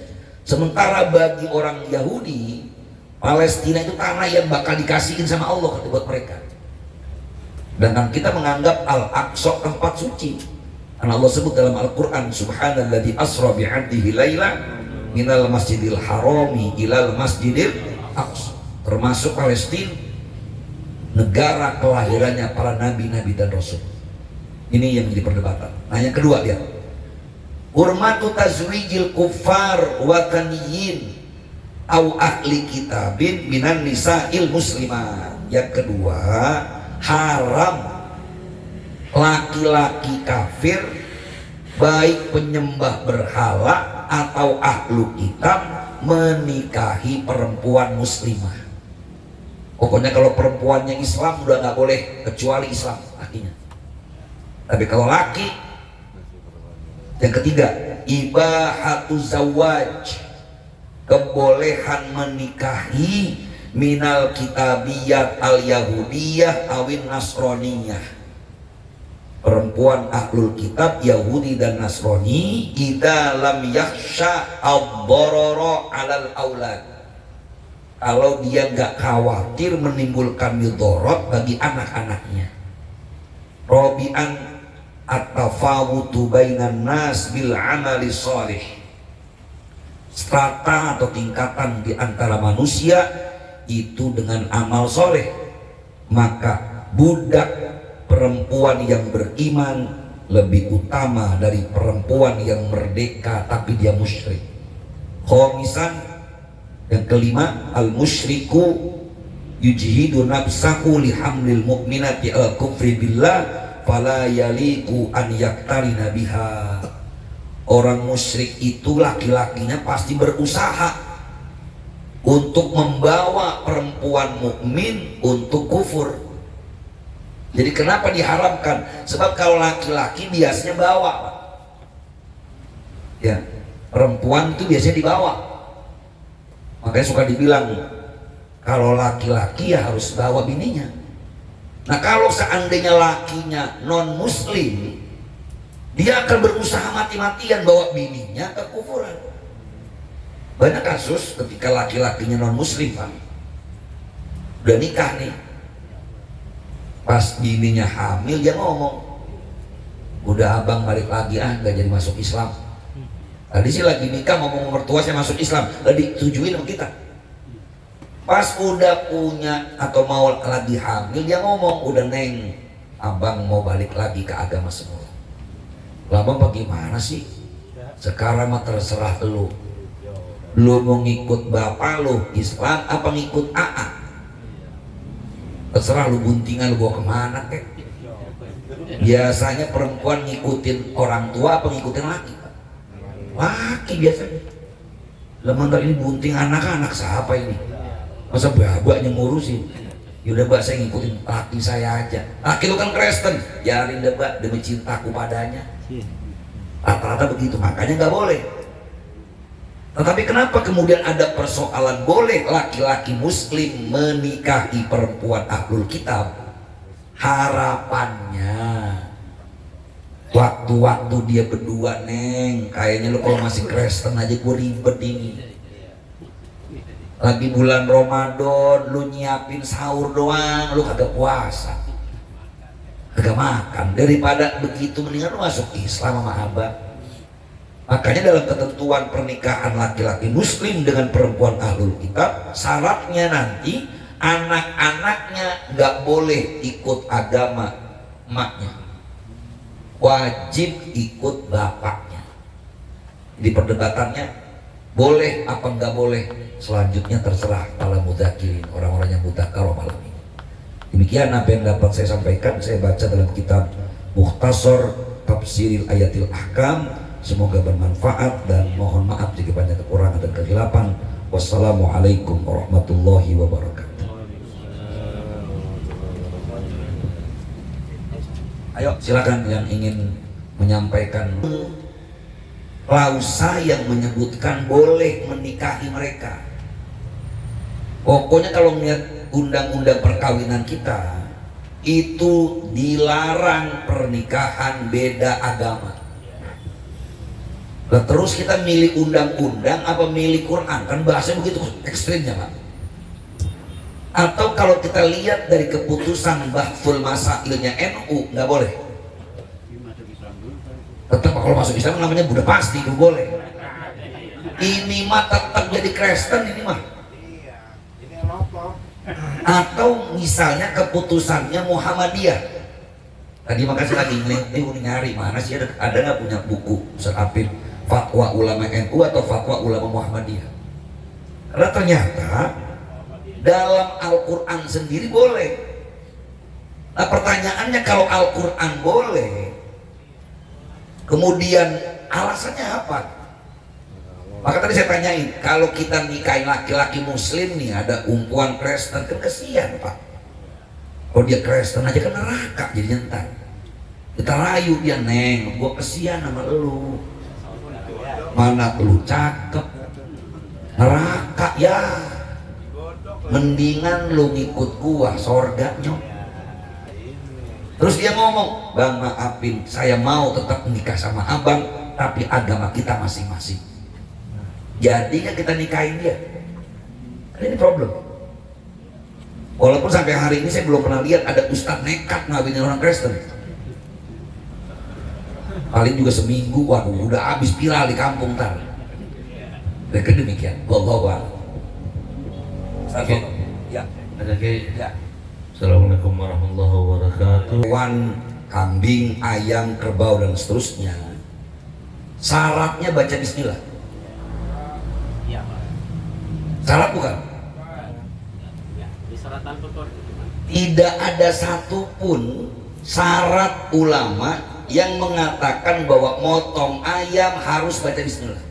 Sementara bagi orang Yahudi, Palestina itu tanah yang bakal dikasihin sama Allah buat mereka. Dan kita menganggap Al-Aqsa tempat suci, karena Allah sebut dalam Al-Quran, Subhanalladzi asra bi'abdihi laila minal masjidil harami ilal masjidil aqsa. Termasuk Palestina, negara kelahirannya para nabi-nabi dan rasul. Ini yang menjadi perdebatan. Nah yang kedua lihat, hurmatu tazwijil kuffar wataniyin au ahli kitabin minan nisa'il muslimah. Yang kedua, haram laki-laki kafir baik penyembah berhala atau ahlu kitab menikahi perempuan muslimah. Pokoknya kalau perempuannya Islam udah nggak boleh kecuali Islam lakinya. Tapi kalau laki, yang ketiga, ibahatu zawaj, kebolehan menikahi minal kitabiyat al yahudiyah awin nasroniyah, perempuan ahlul kitab Yahudi dan Nasrani, idza lam yakhsha ad-darara 'alal aulad, kalau dia nggak khawatir menimbulkan mudarat bagi anak-anaknya. Rabi'an at-tafawutu bainan nas bil 'amali shalih, strata atau tingkatan di antara manusia itu dengan amal soleh. Maka budak perempuan yang beriman lebih utama dari perempuan yang merdeka tapi dia musyrik. Khomisan, yang kelima, al musyriku yujhidu nafsahu lihamlil mu'minati al kufri billah fala yaliku an yaktarina biha. Orang musyrik itu laki-lakinya pasti berusaha untuk membawa perempuan mukmin untuk kufur. Jadi kenapa diharamkan? Sebab kalau laki-laki biasanya bawa, ya, perempuan itu biasanya dibawa. Makanya suka dibilang kalau laki-laki ya harus bawa bininya. Nah kalau seandainya lakinya non muslim, dia akan berusaha mati-matian bawa bininya ke kufuran. Banyak kasus ketika laki-lakinya non muslim Pak, udah nikah nih, pas bininya hamil dia ngomong, udah abang balik lagi gak jadi masuk Islam. Tadi sih lagi nikah ngomong mertua saya masuk Islam, ditujuin sama kita. Pas udah punya atau mau lagi hamil dia ngomong, udah neng, abang mau balik lagi ke agama semula. Lah bang bagaimana sih? Sekarang mah terserah lu mau ngikut bapak lu Islam apa ngikut AA, terserah lu, buntingan lu bawa kemana kek. Biasanya perempuan ngikutin orang tua apa ngikutin laki? Laki biasanya. Lementar ini bunting anak-anak siapa ini? Masa babaknya ngurusin? Yaudah mbak saya ngikutin laki saya aja. Laki lu kan Kristen, biarin deh mbak demi cintaku padanya. Rata-rata begitu, makanya nggak boleh. Tetapi kenapa kemudian ada persoalan boleh laki-laki muslim menikahi perempuan ahlul kitab? Harapannya waktu-waktu dia berdua, neng, kayaknya lu kalau masih Kristen aja gue ribet ini. Lagi bulan Ramadan lu nyiapin sahur doang, lu kagak puasa, kagak makan. Daripada begitu mendingan lu masuk Islam sama abang. Makanya dalam ketentuan pernikahan laki-laki muslim dengan perempuan ahlul kitab, syaratnya nanti anak-anaknya nggak boleh ikut agama emaknya, wajib ikut bapaknya. Di perdebatannya boleh apa nggak boleh, selanjutnya terserah para mudzakirin, orang-orang yang mudzakarah malam ini. Demikian apa yang dapat saya sampaikan. Saya baca dalam kitab Mukhtasar tafsiril ayatil ahkam. Semoga bermanfaat dan mohon maaf jika banyak kekurangan dan kekhilapan. Wassalamualaikum warahmatullahi wabarakatuh. Ayo silakan yang ingin menyampaikan. Klausa yang menyebutkan boleh menikahi mereka. Pokoknya kalau melihat undang-undang perkawinan kita itu dilarang pernikahan beda agama. Nah, terus kita milih undang-undang apa milih Quran? Kan bahasanya begitu ekstrimnya Pak. Atau kalau kita lihat dari keputusan Bahthul Masailnya NU, nggak boleh. Tetap kalau masuk Islam namanya udah pasti itu boleh. Ini mah tetap jadi Kristen ini mah. Atau misalnya keputusannya Muhammadiyah. Tadi makasih lagi nyari mana sih ada nggak punya buku Ustaz Apip fatwa ulama NU atau fatwa ulama Muhammadiyah? Karena ternyata dalam Al-Quran sendiri boleh. Nah pertanyaannya kalau Al-Quran boleh, kemudian alasannya apa? Maka tadi saya tanyain, kalau kita nikahin laki-laki muslim nih ada umpuan Kristen, kan kesian Pak. Kalau dia Kristen aja kan neraka jadi nyentak. Kita rayu dia, neng, gua kesian sama lu. Mana lu cakep, neraka ya. Mendingan lu ngikut gua, sorganya. Terus dia ngomong, bang maafin, saya mau tetap menikah sama abang, tapi agama kita masing-masing. Jadi kan kita nikahin dia. Ini problem. Walaupun sampai hari ini saya belum pernah lihat ada ustadz nekat ngawinin orang Kristen. Paling juga seminggu, waduh udah habis viral di kampung tar. Mereka demikian. Wallahu a'lam. Oke. Ya. Ada ke? Ya. Assalamualaikum warahmatullahi wabarakatuh. Hewan, kambing, ayam, kerbau dan seterusnya. Syaratnya baca bismillah. Iya, Pak. Syarat bukan? Ya, di syaratan kotor itu, Pak. Tidak ada satupun syarat ulama yang mengatakan bahwa motong ayam harus baca bismillah.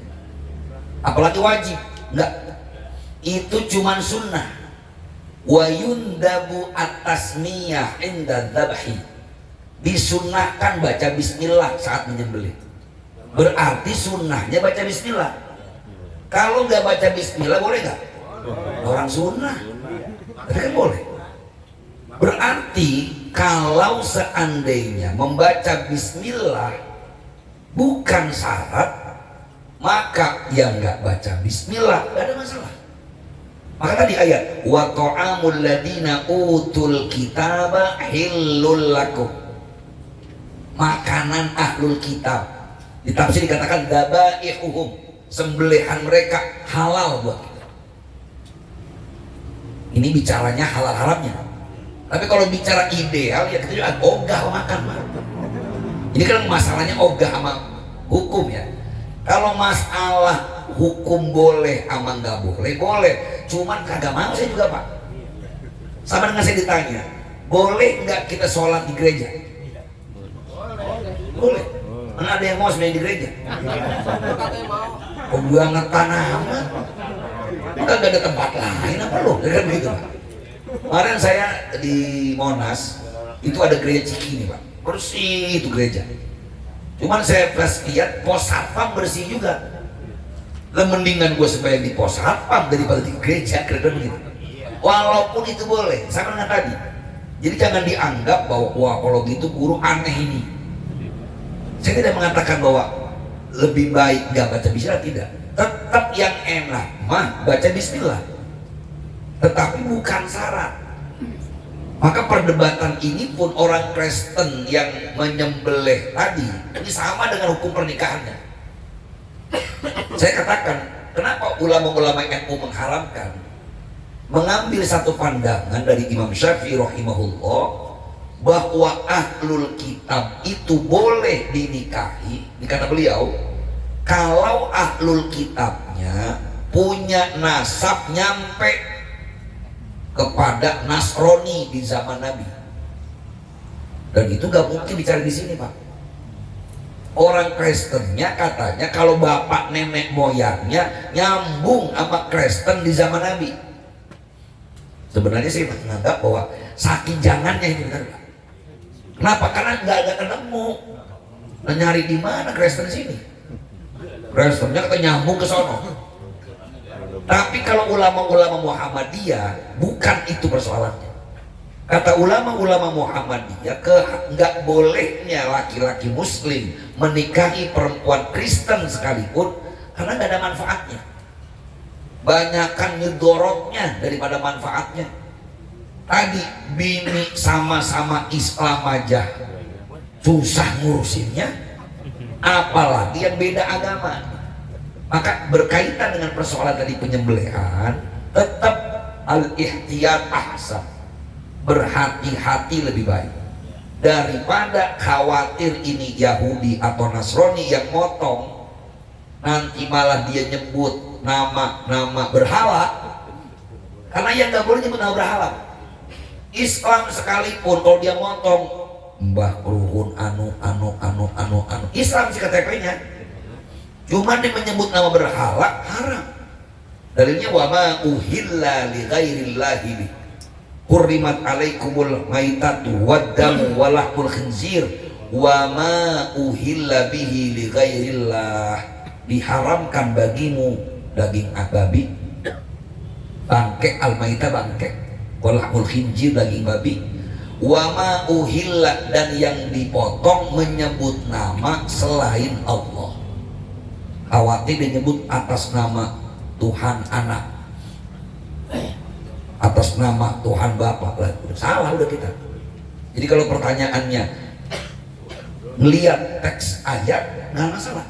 Apalagi wajib. Enggak. Itu cuman sunnah. Wa yundabu at-tasmiyah inda dzabhi. Disunnahkan baca bismillah saat menyembelih. Berarti sunnahnya baca bismillah. Kalau nggak baca bismillah boleh nggak? Orang sunnah. Tapi kan boleh. Berarti kalau seandainya membaca bismillah bukan syarat, maka yang nggak baca bismillah nggak ada masalah. Maka tadi ayat wa ta'amul ladina utul kitaba hillul lakum. Makanan ahlul kitab. Di tafsir dikatakan dabaihuhum, sembelihan mereka halal buat kita. Ini bicaranya halal haramnya. Tapi kalau bicara ideal ya kita juga ogah makan. Ini kan masalahnya ogah sama hukum ya. Kalau masalah hukum boleh sama nggak boleh, boleh. Cuman kagak mau saya juga Pak. Sama dengan saya ditanya, boleh nggak kita sholat di gereja? Boleh. Mana ada yang mau sebenarnya di gereja? Oh banget tanah amat. Kita nggak ada tempat lain apa loh? Kan begitu Pak. Kemarin saya di Monas itu ada gereja Cikini Pak, bersih itu gereja. Cuman saya pas lihat pos satpam bersih juga. Mendingan gue supaya di pos satpam daripada di gereja, kira-kira begitu. Walaupun itu boleh, sama dengan tadi. Jadi jangan dianggap bahwa wah kalau gitu guru aneh ini. Saya tidak mengatakan bahwa lebih baik nggak baca bismillah, tidak. Tetap yang enak mah baca bismillah. Tetapi bukan syarat. Maka perdebatan ini pun orang Kristen yang menyembelih tadi ini sama dengan hukum pernikahannya. Saya katakan, kenapa ulama-ulama NU mengharamkan? Mengambil satu pandangan dari Imam Syafi'i rahimahullah bahwa ahlul kitab itu boleh dinikahi, dikata beliau, kalau ahlul kitabnya punya nasab nyampe kepada Nasrani di zaman Nabi. Dan itu gak mungkin dicari di sini Pak. Orang Kristennya katanya kalau bapak nenek moyangnya nyambung sama Kristen di zaman Nabi. Sebenarnya saya menganggap bahwa saking jangannya ini benar. Kenapa? Karena nggak ada ketemu. Nah, nyari di mana Kristen sini? Kristennya kata nyambung ke sono. Tapi kalau ulama-ulama Muhammadiyah bukan itu persoalannya. Kata ulama-ulama Muhammadiyah nggak bolehnya laki-laki Muslim menikahi perempuan Kristen sekalipun karena nggak ada manfaatnya. Banyakan nyedorotnya daripada manfaatnya. Tadi bini sama-sama Islam aja susah ngurusinnya, apalagi yang beda agama. Maka berkaitan dengan persoalan tadi penyembelihan, tetap al-ihtiyat ahsan, berhati-hati lebih baik daripada khawatir ini Yahudi atau Nasrani yang motong, nanti malah dia nyebut nama berhala. Karena yang nggak boleh nyebut nama berhala Islam sekalipun, kalau dia motong Mbah Kruhun anu Islam sih KTP-nya, cuma dia menyebut nama berhala haram. Dalilnya wa ma uhilla li ghairillahi bi hurrimat alaikumul maitatu waddamu walahmul khinzir wa ma uhilla bihi li ghairillah, diharamkan bagimu daging babi, bangke al-maitah bangke, walahmul khinzir daging babi, wa ma uhilla, dan yang dipotong menyebut nama selain Allah. Khawatir disebut atas nama Tuhan anak, atas nama Tuhan Bapak, lah salah udah kita. Jadi kalau pertanyaannya melihat teks ayat nggak masalah.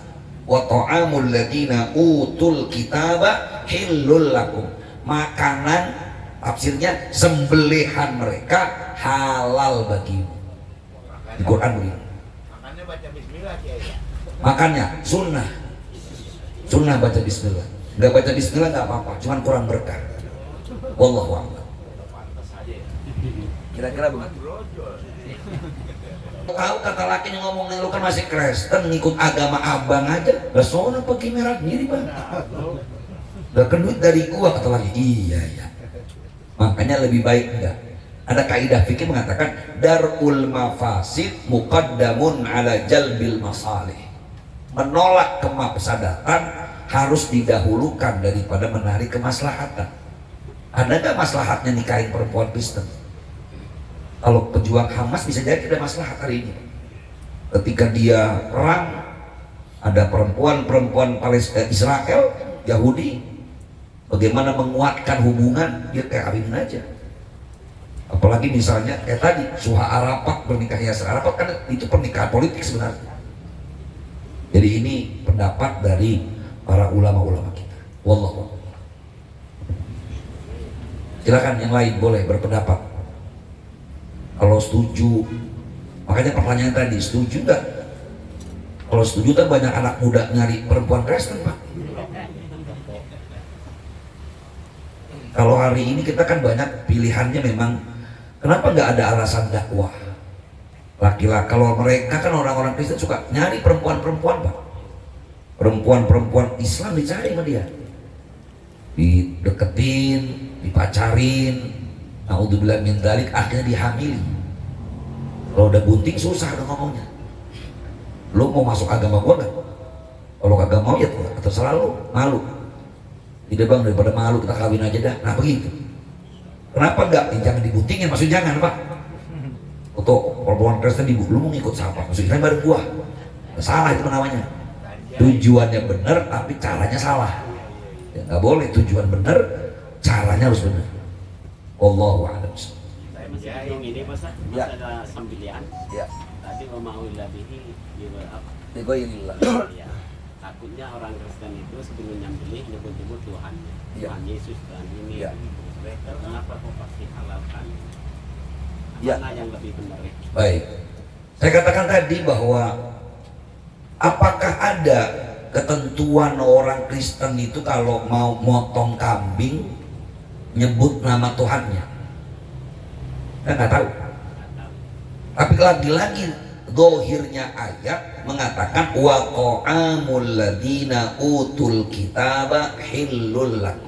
Wa ta'amul ladina utul kitaba hillul lakum, makanan tafsirnya sembelihan mereka halal bagimu. Di Quran begini. Makanya baca bismillah ya. Makanya sunnah baca bismillah. Nggak baca bismillah nggak apa-apa, cuman kurang berkah. Wallahu a'lam. Kira-kira begitu. Tahu kata laki yang ngomong lu kan masih Kristen, ngikut agama abang aja. Lah sono pergi merah diri bang. Dapat duit dari gua, kata laki. Iya ya. Makanya lebih baik enggak. Ada kaidah fikih mengatakan darul mafasid muqaddamun ala jalbil masalih. Menolak kemafsadatan harus didahulukan daripada menarik kemaslahatan. Ada nggak maslahatnya nikahin perempuan Kristen? Kalau pejuang Hamas bisa jadi ada maslahat hari ini. Ketika dia perang, ada perempuan Israel, Yahudi, bagaimana menguatkan hubungan, dia kawinin aja. Apalagi misalnya kayak tadi Suha Arafat bernikah Yasir Arafat, kan itu pernikahan politik sebenarnya. Jadi ini pendapat dari para ulama-ulama kita. Wallahu a'lam. Silakan yang lain boleh berpendapat. Kalau setuju, makanya pertanyaan tadi, setuju nggak? Kalau setuju kan banyak anak muda nyari perempuan Kristen pak. Kalau hari ini kita kan banyak pilihannya memang. Kenapa nggak ada alasan dakwah? Laki-laki, kalau mereka kan orang-orang Kristen suka nyari perempuan-perempuan pak. Perempuan-perempuan Islam dicari sama dia, dideketin, dipacarin. Naudzubillah min dzalik, akhirnya dihamili. Kalau udah bunting susah udah ngomongnya. Lu mau masuk agama gua nggak? Kalau kagak mau ya terserah lu, malu. Tidak bang, daripada malu kita kawin aja dah. Nah begitu. Kenapa enggak? Jangan dibuntingin, maksudnya jangan pak. Untuk perempuan Kristen lu mau ngikut siapa? Maksudnya bareng gua. Salah itu namanya. Tujuannya benar tapi caranya salah. Ya nggak boleh, tujuan benar, caranya harus benar. Wallahu a'lam. Saya masih bingung ini mas, Ya. ada sembelihan. Ya. Tadi mau ilabihi apa? Bigoyillah. Ya. Takutnya orang Kristen itu sebelum nyembelih nyebut-nyebut Tuhannya, Ya. Tuhan Yesus dan ini. Ya. Kenapa kok pasti halalkan? Ya. Mana yang lebih benar? Baik. Saya katakan tadi bahwa apakah ada ketentuan orang Kristen itu kalau mau motong kambing nyebut nama Tuhannya? Saya nggak tahu. Tapi lagi-lagi Zahirnya ayat mengatakan wa qa'amul ladina utul kitaba hillul lakum.